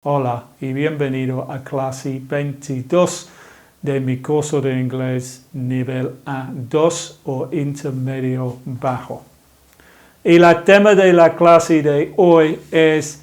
Hola y bienvenido a clase 22 de mi curso de inglés nivel A2 o intermedio bajo. Y el tema de la clase de hoy es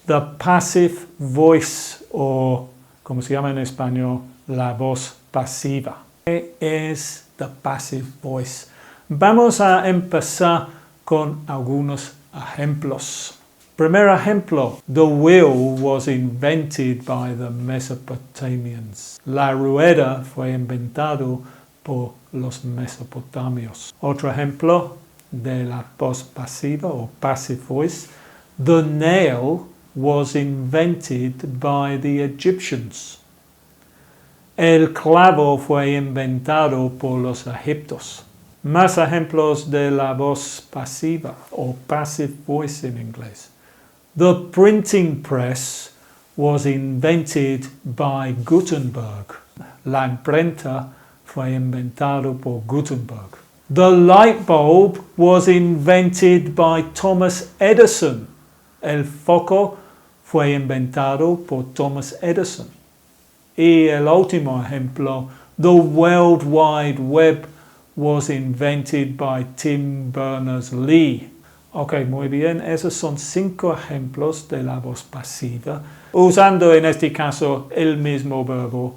the passive voice o, como se llama en español, la voz pasiva. ¿Qué es the passive voice? Vamos a empezar con algunos ejemplos. Primer ejemplo, the wheel was invented by the Mesopotamians. La rueda fue inventado por los mesopotamios. Otro ejemplo de la voz pasiva o passive voice, the nail was invented by the Egyptians. El clavo fue inventado por los egipcios. Más ejemplos de la voz pasiva o passive voice en inglés. The printing press was invented by Gutenberg. La imprenta fue inventada por Gutenberg. The light bulb was invented by Thomas Edison. El foco fue inventado por Thomas Edison. Y el último ejemplo, the World Wide Web was invented by Tim Berners-Lee. Ok, muy bien, esos son 5 ejemplos de la voz pasiva, usando en este caso el mismo verbo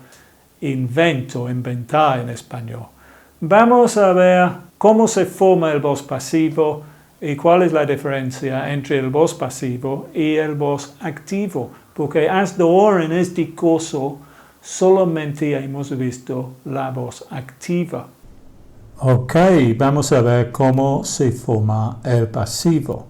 invento, inventar en español. Vamos a ver cómo se forma el voz pasivo y cuál es la diferencia entre el voz pasivo y el voz activo, porque hasta ahora en este curso solamente hemos visto la voz activa. Ok, vamos a ver cómo se forma el pasivo.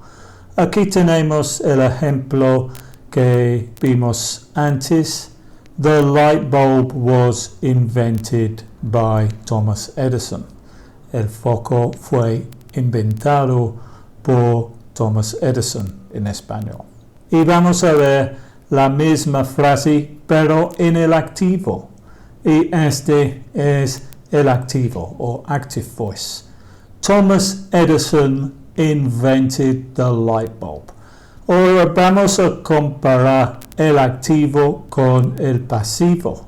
Aquí tenemos el ejemplo que vimos antes. The light bulb was invented by Thomas Edison. El foco fue inventado por Thomas Edison en español. Y vamos a ver la misma frase, pero en el activo. Y este es el activo o active voice. Thomas Edison invented the light bulb. Ahora vamos a comparar el activo con el pasivo.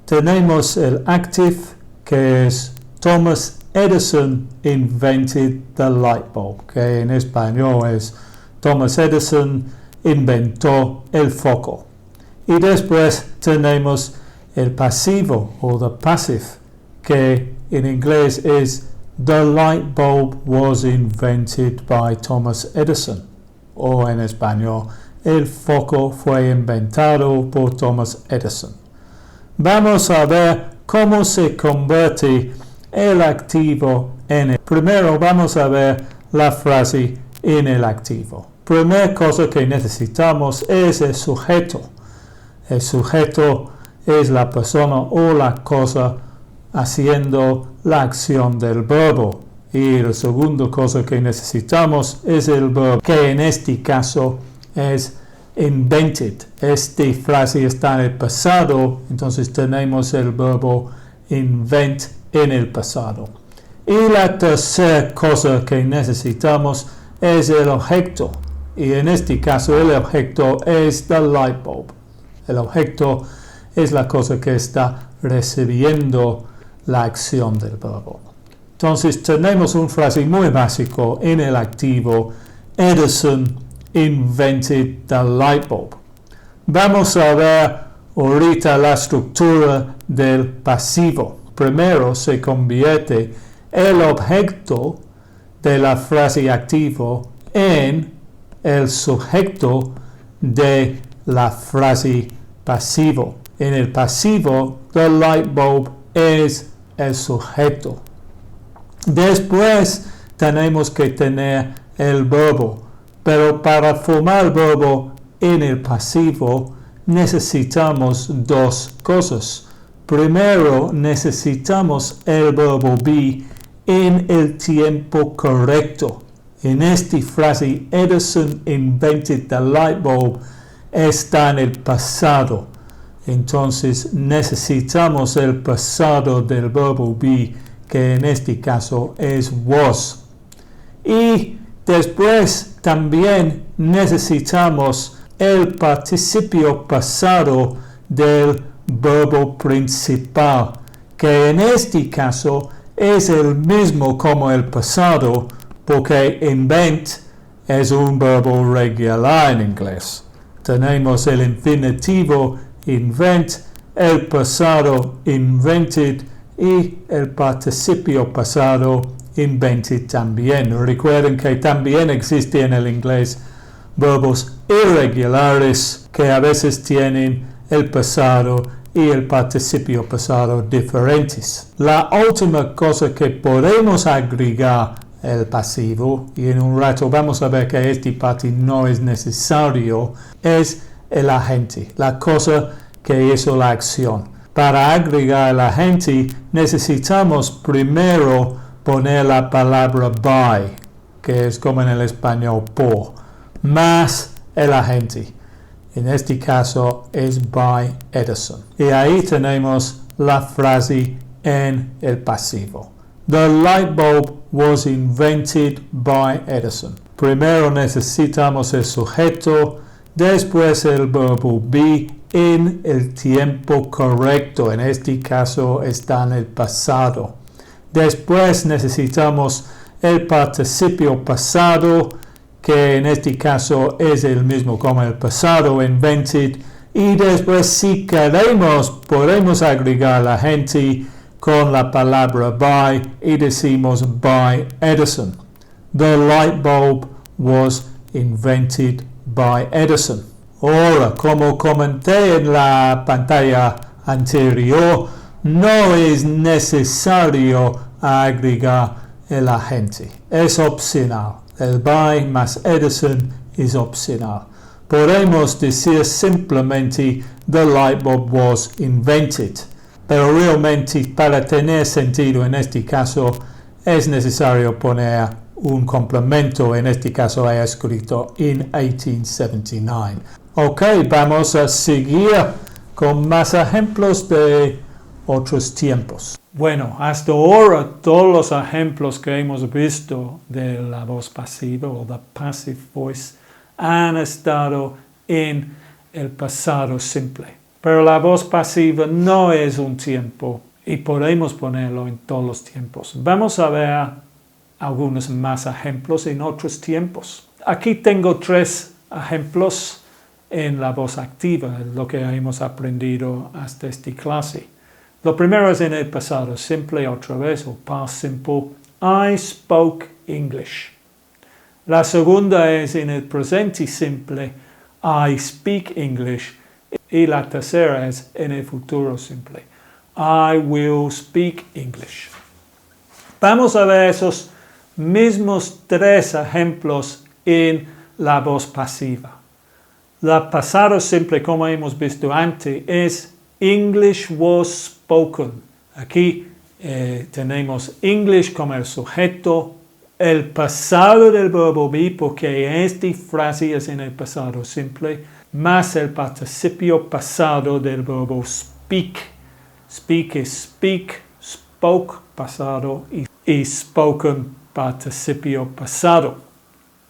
Tenemos el active, que es Thomas Edison invented the light bulb, que en español es Thomas Edison inventó el foco. Y después tenemos el pasivo o the passive, que en inglés es the light bulb was invented by Thomas Edison, o en español, el foco fue inventado por Thomas Edison. Vamos a ver cómo se convierte el activo en el. Primero vamos a ver la frase en el activo. Primera cosa que necesitamos es el sujeto. El sujeto es la persona o la cosa haciendo la acción del verbo. Y la segunda cosa que necesitamos es el verbo, que en este caso es invented. Esta frase está en el pasado, entonces tenemos el verbo invent en el pasado. Y la tercera cosa que necesitamos es el objeto. Y en este caso el objeto es the light bulb. El objeto es la cosa que está recibiendo la acción del verbo. Entonces tenemos una frase muy básica en el activo. Edison invented the light bulb. Vamos a ver ahorita la estructura del pasivo. Primero se convierte el objeto de la frase activo en el sujeto de la frase pasivo. En el pasivo, the light bulb es el sujeto. Después tenemos que tener el verbo, pero para formar el verbo en el pasivo necesitamos 2 cosas. Primero necesitamos el verbo be en el tiempo correcto. En esta frase, Edison invented the light bulb, está en el pasado. Entonces necesitamos el pasado del verbo be, que en este caso es was. Y después también necesitamos el participio pasado del verbo principal, que en este caso es el mismo como el pasado, porque invent es un verbo regular en inglés. Tenemos el infinitivo invent, el pasado invented y el participio pasado invented también. Recuerden que también existe en el inglés verbos irregulares que a veces tienen el pasado y el participio pasado diferentes. La última cosa que podemos agregar el pasivo, y en un rato vamos a ver que esta parte no es necesario, es el agente, la cosa que hizo la acción. Para agregar el agente necesitamos primero poner la palabra by, que es como en el español por, más el agente. En este caso es by Edison. Y ahí tenemos la frase en el pasivo. The light bulb was invented by Edison. Primero necesitamos el sujeto, después el verbo be en el tiempo correcto. En este caso está en el pasado. Después necesitamos el participio pasado, que en este caso es el mismo como el pasado, invented. Y después, si queremos, podemos agregar la agente con la palabra by y decimos by Edison. The light bulb was invented by Edison. Ahora, como comenté en la pantalla anterior, no es necesario agregar el agente. Es opcional. El by más Edison es opcional. Podemos decir simplemente the light bulb was invented. Pero realmente para tener sentido en este caso es necesario poner un complemento. En este caso he escrito in 1879. Ok, vamos a seguir con más ejemplos de otros tiempos. Bueno, hasta ahora todos los ejemplos que hemos visto de la voz pasiva o the passive voice han estado en el pasado simple. Pero la voz pasiva no es un tiempo y podemos ponerlo en todos los tiempos. Vamos a ver algunos más ejemplos en otros tiempos. Aquí tengo 3 ejemplos en la voz activa, lo que hemos aprendido hasta esta clase. Lo primero es en el pasado simple, otra vez, o past simple. I spoke English. La segunda es en el presente simple. I speak English. Y la tercera es en el futuro simple. I will speak English. Vamos a ver esos mismos 3 ejemplos en la voz pasiva. La pasado simple, como hemos visto antes, es English was spoken. Aquí tenemos English como el sujeto, el pasado del verbo be, porque esta frase es en el pasado simple, más el participio pasado del verbo speak. Speak es speak, spoke pasado y spoken participio pasado.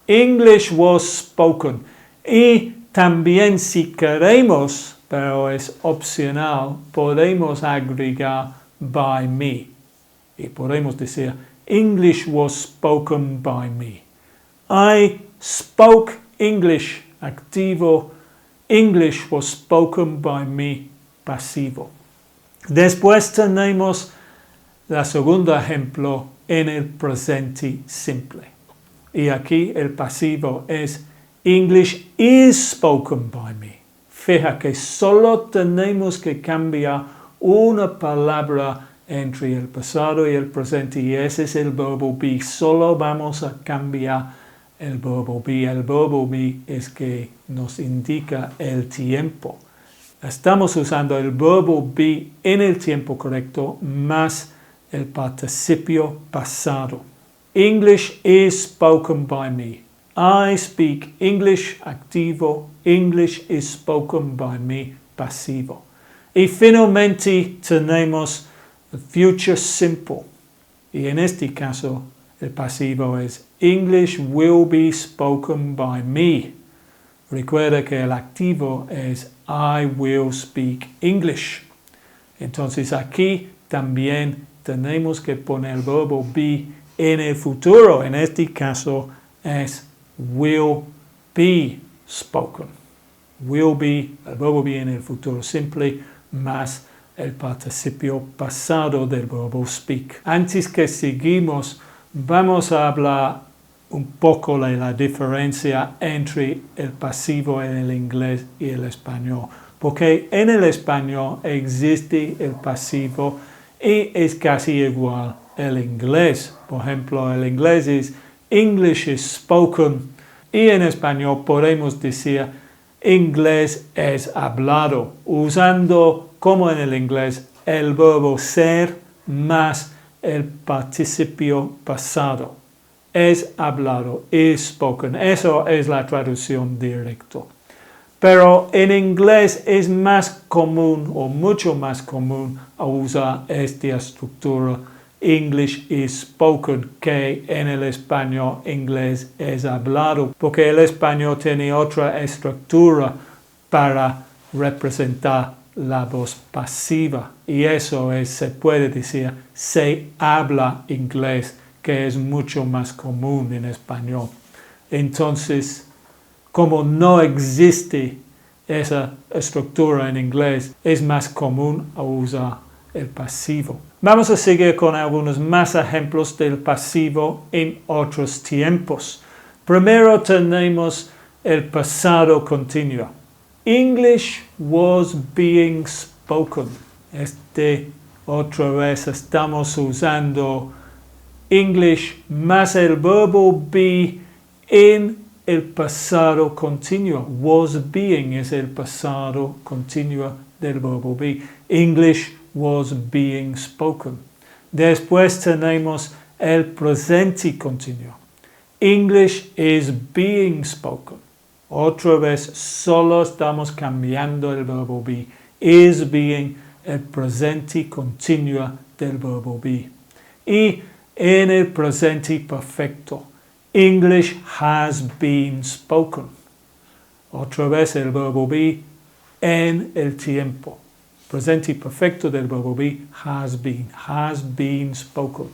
English was spoken. Y también si queremos, pero es opcional, podemos agregar by me. Y podemos decir, English was spoken by me. I spoke English, activo. English was spoken by me, pasivo. Después tenemos el segundo ejemplo en el presente simple. Y aquí el pasivo es English is spoken by me. Fija que solo tenemos que cambiar una palabra entre el pasado y el presente y ese es el verbo be. Solo vamos a cambiar el verbo be. El verbo be es que nos indica el tiempo. Estamos usando el verbo be en el tiempo correcto más el participio pasado. English is spoken by me. I speak English, activo. English is spoken by me, pasivo. Y finalmente tenemos el future simple. Y en este caso el pasivo es English will be spoken by me. Recuerda que el activo es I will speak English. Entonces aquí también tenemos que poner el verbo be en el futuro. En este caso es will be spoken. Will be, el verbo be en el futuro simple, más el participio pasado del verbo speak. Antes que seguimos, vamos a hablar un poco de la diferencia entre el pasivo en el inglés y el español. Porque en el español existe el pasivo y es casi igual el inglés. Por ejemplo, el inglés es English is spoken y en español podemos decir inglés es hablado, usando como en el inglés el verbo ser más el participio pasado. Es hablado, is spoken. Eso es la traducción directa. Pero en inglés es más común o mucho más común usar esta estructura English is spoken que en el español inglés es hablado, porque el español tiene otra estructura para representar la voz pasiva y eso es, se puede decir, se habla inglés, que es mucho más común en español. Entonces, como no existe esa estructura en inglés, es más común usar el pasivo. Vamos a seguir con algunos más ejemplos del pasivo en otros tiempos. Primero tenemos el pasado continuo. English was being spoken. Otra vez estamos usando English más el verbo be en el pasado continuo. Was being es el pasado continuo del verbo be. English was being spoken. Después tenemos el presente continuo. English is being spoken. Otra vez solo estamos cambiando el verbo be. Is being el presente continuo del verbo be. Y en el presente perfecto, English has been spoken. Otra vez el verbo be en el tiempo. Presente perfecto del verbo be, has been spoken.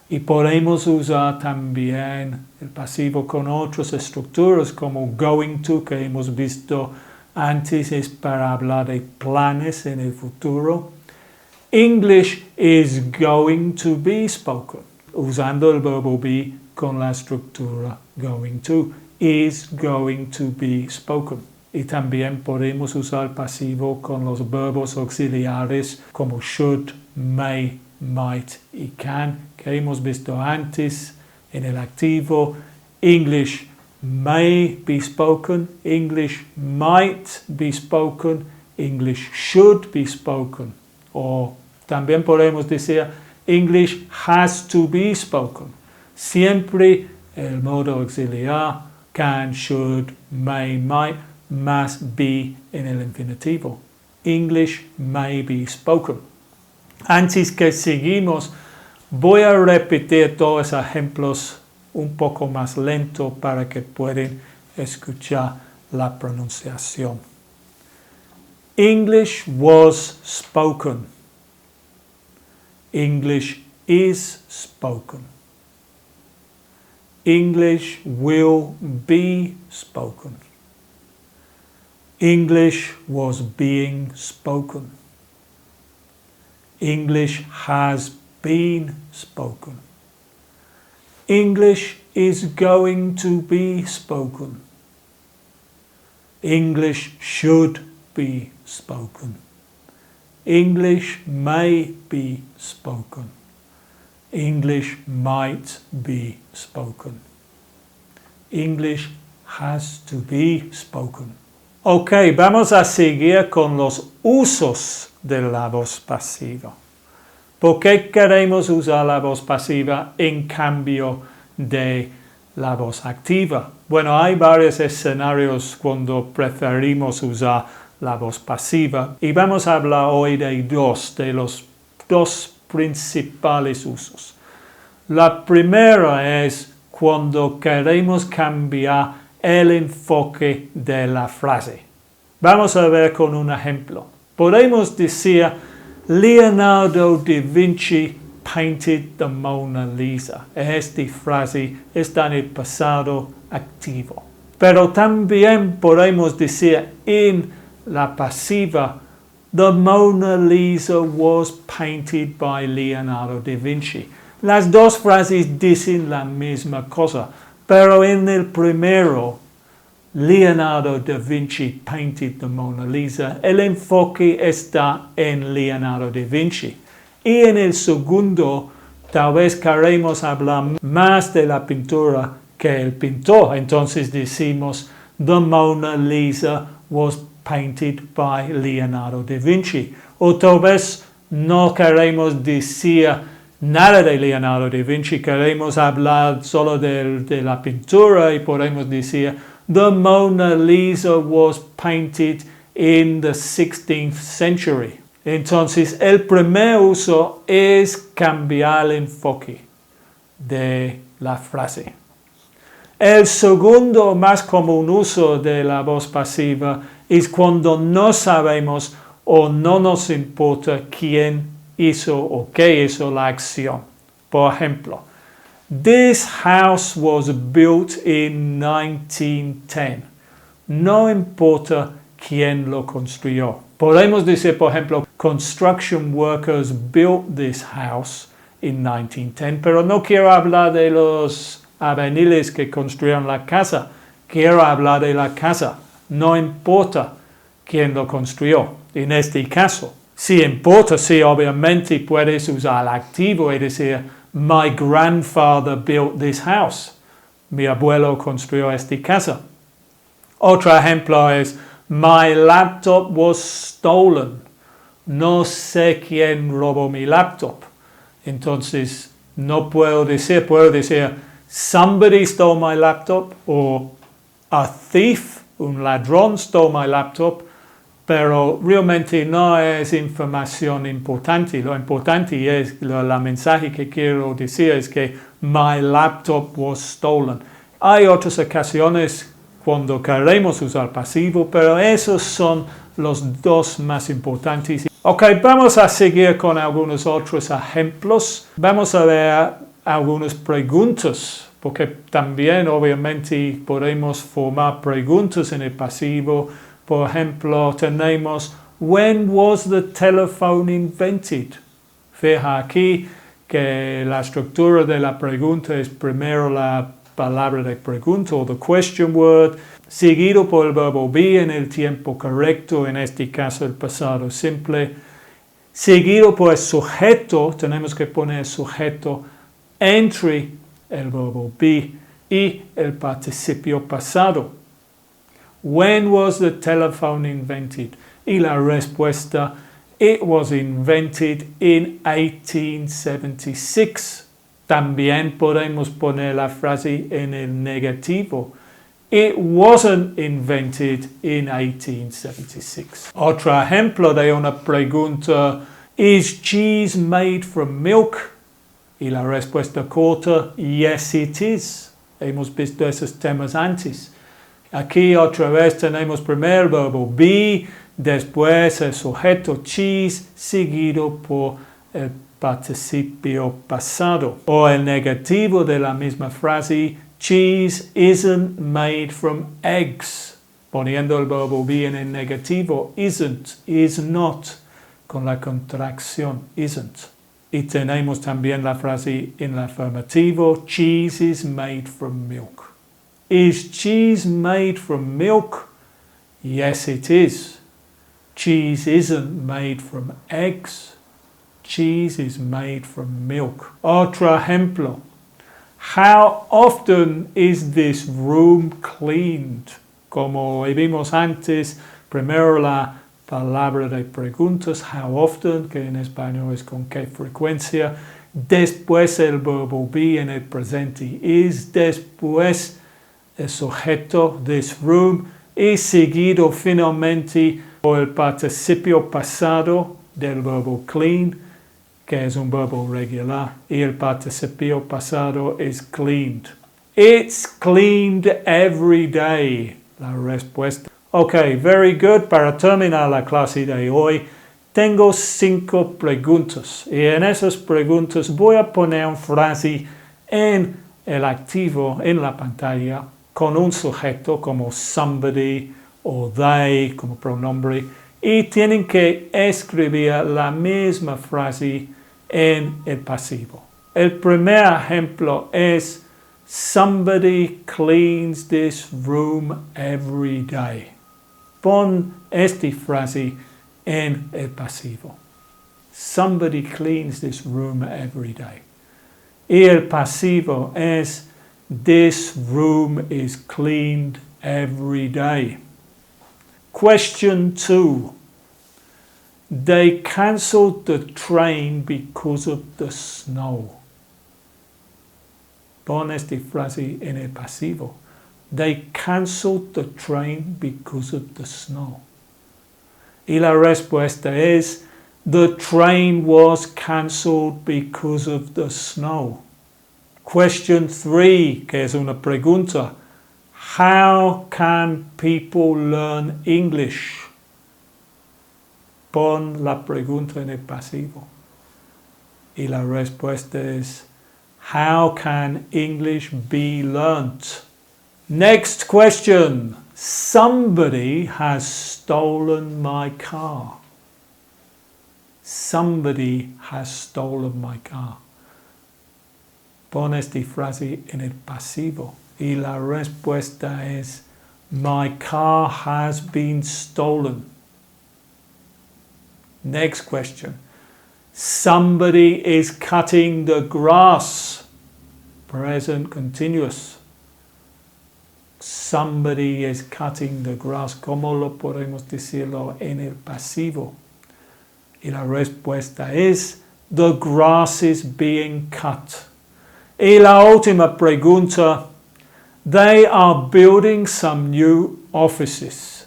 Y podemos usar también el pasivo con otras estructuras como going to, que hemos visto antes, es para hablar de planes en el futuro. English is going to be spoken, usando el verbo be con la estructura going to. Is going to be spoken. Y también podemos usar pasivo con los verbos auxiliares como should, may, might y can, que hemos visto antes en el activo. English may be spoken, English might be spoken, English should be spoken. O también podemos decir English has to be spoken. Siempre el modo auxiliar, can, should, may, might, más be en el infinitivo. English may be spoken. Antes que seguimos, voy a repetir todos los ejemplos un poco más lento para que puedan escuchar la pronunciación. English was spoken. English is spoken. English will be spoken. English was being spoken. English has been spoken. English is going to be spoken. English should be spoken. English may be spoken. English might be spoken. English has to be spoken. Ok, vamos a seguir con los usos de la voz pasiva. ¿Por qué queremos usar la voz pasiva en cambio de la voz activa? Bueno, hay varios escenarios cuando preferimos usar la voz pasiva y vamos a hablar hoy de los dos principales usos. La primera es cuando queremos cambiar el enfoque de la frase. Vamos a ver con un ejemplo. Podemos decir, Leonardo da Vinci painted the Mona Lisa. Esta frase está en el pasado activo. Pero también podemos decir en la pasiva, the Mona Lisa was painted by Leonardo da Vinci. Las dos frases dicen la misma cosa, pero en el primero, Leonardo da Vinci painted the Mona Lisa, el enfoque está en Leonardo da Vinci. Y en el segundo, tal vez queremos hablar más de la pintura que el pintor. Entonces decimos, the Mona Lisa was painted by Leonardo da Vinci. O tal vez no queremos decir nada de Leonardo da Vinci, queremos hablar solo de la pintura y podemos decir, the Mona Lisa was painted in the 16th century. Entonces, el primer uso es cambiar el enfoque de la frase. El segundo más común uso de la voz pasiva es cuando no sabemos o no nos importa quién hizo o qué hizo la acción. Por ejemplo, this house was built in 1910. No importa quién lo construyó. Podemos decir, por ejemplo, construction workers built this house in 1910, pero no quiero hablar de los albañiles que construyeron la casa. Quiero hablar de la casa. No importa quién lo construyó. En este caso, si importa, sí, obviamente puedes usar el activo y decir, my grandfather built this house. Mi abuelo construyó esta casa. Otro ejemplo es, my laptop was stolen. No sé quién robó mi laptop. Entonces, no puedo decir, somebody stole my laptop, o a thief, un ladrón stole my laptop, pero realmente no es información importante. Lo importante es, la mensaje que quiero decir es que my laptop was stolen. Hay otras ocasiones cuando queremos usar pasivo, pero esos son los dos más importantes. Ok, vamos a seguir con algunos otros ejemplos. Vamos a ver algunas preguntas, porque también obviamente podemos formar preguntas en el pasivo. Por ejemplo, tenemos, when was the telephone invented? Fija aquí que la estructura de la pregunta es primero la palabra de pregunta o the question word, seguido por el verbo be en el tiempo correcto, en este caso el pasado simple, seguido por el sujeto, tenemos que poner el sujeto entre el verbo be y el participio pasado. When was the telephone invented? Y la respuesta, it was invented in 1876. También podemos poner la frase en el negativo. It wasn't invented in 1876. Otro ejemplo de una pregunta, is cheese made from milk? Y la respuesta corta, yes it is. Hemos visto esos temas antes. Aquí otra vez tenemos primero el verbo be, después el sujeto cheese, seguido por el participio pasado. O el negativo de la misma frase, cheese isn't made from eggs. Poniendo el verbo be en el negativo, isn't, is not, con la contracción isn't. Y tenemos también la frase en el afirmativo, cheese is made from milk. Is cheese made from milk? Yes, it is. Cheese isn't made from eggs. Cheese is made from milk. Otro ejemplo. How often is this room cleaned? Como vimos antes, primero la palabra de preguntas, how often, que en español es con qué frecuencia. Después el verbo be en el presente is. Después el sujeto, this room, y seguido finalmente por el participio pasado del verbo clean, que es un verbo regular, y el participio pasado es cleaned. It's cleaned every day. La respuesta. Ok, very good. Para terminar la clase de hoy, tengo 5 preguntas. Y en esas preguntas voy a poner una frase en el activo en la pantalla con un sujeto como somebody o they como pronombre. Y tienen que escribir la misma frase en el pasivo. El primer ejemplo es somebody cleans this room every day. Pon esta frase en el pasivo. Somebody cleans this room every day. Y el pasivo es this room is cleaned every day. Question 2. They cancelled the train because of the snow. Pon esta frase en el pasivo. They cancelled the train because of the snow. Y la respuesta es the train was cancelled because of the snow. Question 3, que es una pregunta. How can people learn English? Pon la pregunta en el pasivo. Y la respuesta es how can English be learnt? Next question. Somebody has stolen my car. Somebody has stolen my car. Pon esta frase en el pasivo. Y la respuesta es my car has been stolen. Next question. Somebody is cutting the grass. Present continuous. Somebody is cutting the grass. ¿Cómo lo podemos decirlo en el pasivo? Y la respuesta es the grass is being cut. Y la última pregunta. They are building some new offices.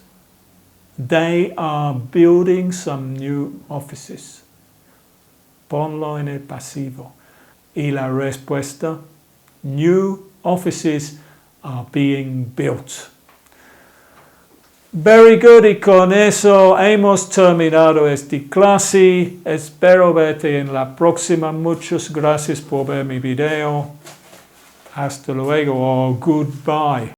They are building some new offices. Ponlo en el pasivo. Y la respuesta, new offices are being built. Very good, y con eso hemos terminado esta clase. Espero verte en la próxima. Muchas gracias por ver mi video. Hasta luego o goodbye.